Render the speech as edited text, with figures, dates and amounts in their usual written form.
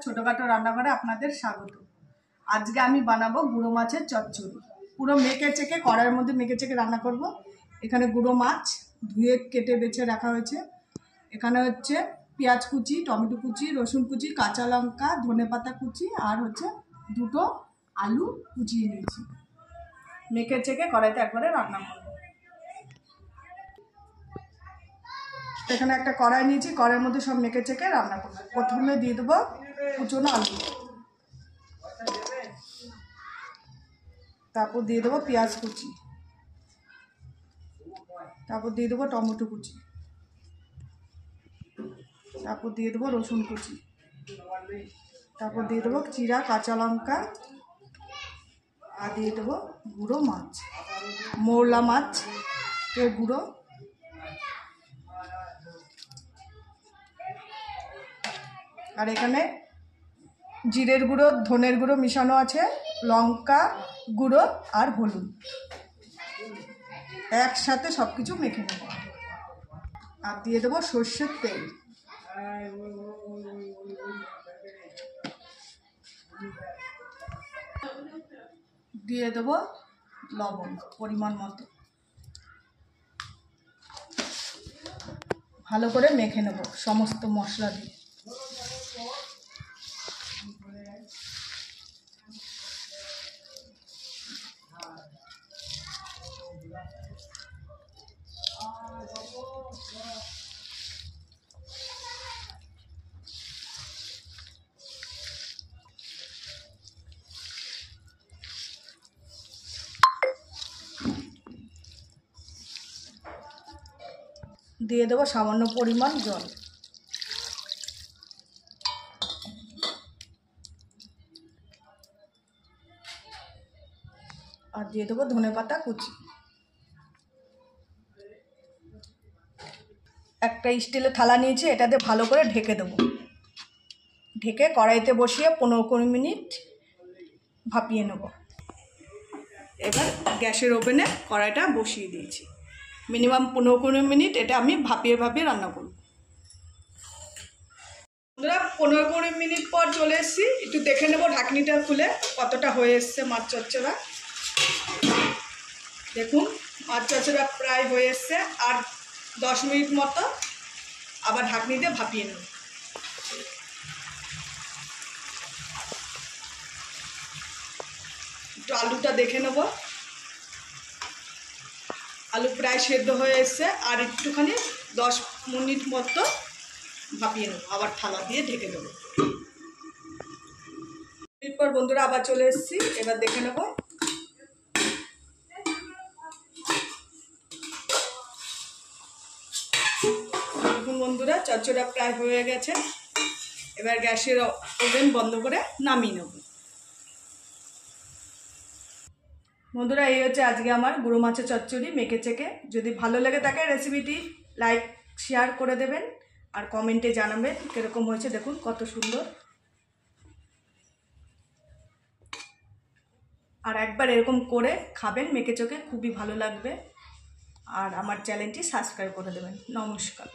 ছোটখাটো রান্নাঘরে আপনাদের স্বাগত। আজকে আমি বানাবো গুঁড়ো মাছের চচ্চড়ি। পুরো মেখে চেকে কড়াইয়ের মধ্যে মেখে চেকে রান্না করব। এখানে গুঁড়ো মাছ ধুয়ে কেটে বেছে রাখা হয়েছে। এখানে হচ্ছে পেঁয়াজ কুচি, টমেটো কুচি, রসুন কুচি, কাঁচা লঙ্কা, ধনেপাতা কুচি আর হচ্ছে দুটো আলু কুচিয়ে নিয়েছি। মেখে চেকে কড়াইতে একবারে রান্না করব। এখানে একটা কড়াই নিয়েছি, কড়াইয়ের মধ্যে সব মেখে চেকে রান্না করবো। প্রথমে দিয়ে দেবো কুচনো আলু, তারপর দিয়ে দেবো পেঁয়াজ কুচি, তারপর দিয়ে দেবো টমেটো কুচি, তারপর দিয়ে দেবো রসুন কুচি, তারপর দিয়ে দেবো জিরা, কাঁচা লঙ্কা আর দিয়ে দেবো গুঁড়ো মাছ, মৌলা মাছ গুঁড়ো, আর এখানে জিরের গুঁড়ো, ধনের গুঁড়ো মিশানো আছে, লঙ্কা গুঁড়ো আর হলুদ একসাথে সব কিছু মেখে নেব। আর দিয়ে দেবো সর্ষের তেল, দিয়ে দেবো লবণ পরিমাণ মতো। ভালো করে মেখে নেব সমস্ত মশলা দিয়ে। দিয়ে দেবো সামান্য পরিমাণ জল, আর দিয়ে দেবো ধনেপাতা কুচি। একটা স্টিলের থালা নিয়েছি, এটাতে ভালো করে ঢেকে দেবো। ঢেকে কড়াইতে বসিয়ে 15-20 মিনিট ভাপিয়ে নেব। এবার গ্যাসের ওভেনে কড়াইটা বসিয়ে দিয়েছি। মিনিমাম 15-20 মিনিট এটা আমি ভাপিয়ে রান্না করব। বন্ধুরা 15-20 মিনিট পর চলে এসেছি, একটু দেখে নেব ঢাকনিটা খুলে কতটা হয়ে এসছে মাছ চচ্চড়া। দেখুন মাছ চচ্চড়া প্রায় হয়ে এসছে, আর 10 মিনিট মতো আবার ঢাকনি দিয়ে ভাপিয়ে নেব। একটু আলুটা দেখে নেব, আলু প্রায় সেদ্ধ হয়ে এসছে, আর একটুখানি 10 মিনিট মতো ভাপিয়ে নেব। আবার থালা দিয়ে ঢেকে দেবো। এরপর বন্ধুরা আবার চলে এসেছি, এবার দেখে নেব। দেখুন বন্ধুরা চচ্চড়া প্রায় হয়ে গেছে। এবার গ্যাসের ওভেন বন্ধ করে নামিয়ে নেব। বন্ধুরা এই হচ্ছে আজকে আমার গুঁড়ো মাছের চচ্চড়ি মেখে চেকে। যদি ভালো লেগে থাকে রেসিপিটি লাইক শেয়ার করে দেবেন, আর কমেন্টে জানাবেন কীরকম হয়েছে। দেখুন কত সুন্দর। আর একবার এরকম করে খাবেন মেখে চেকে, খুবই ভালো লাগবে। আর আমার চ্যানেলটি সাবস্ক্রাইব করে দেবেন। নমস্কার।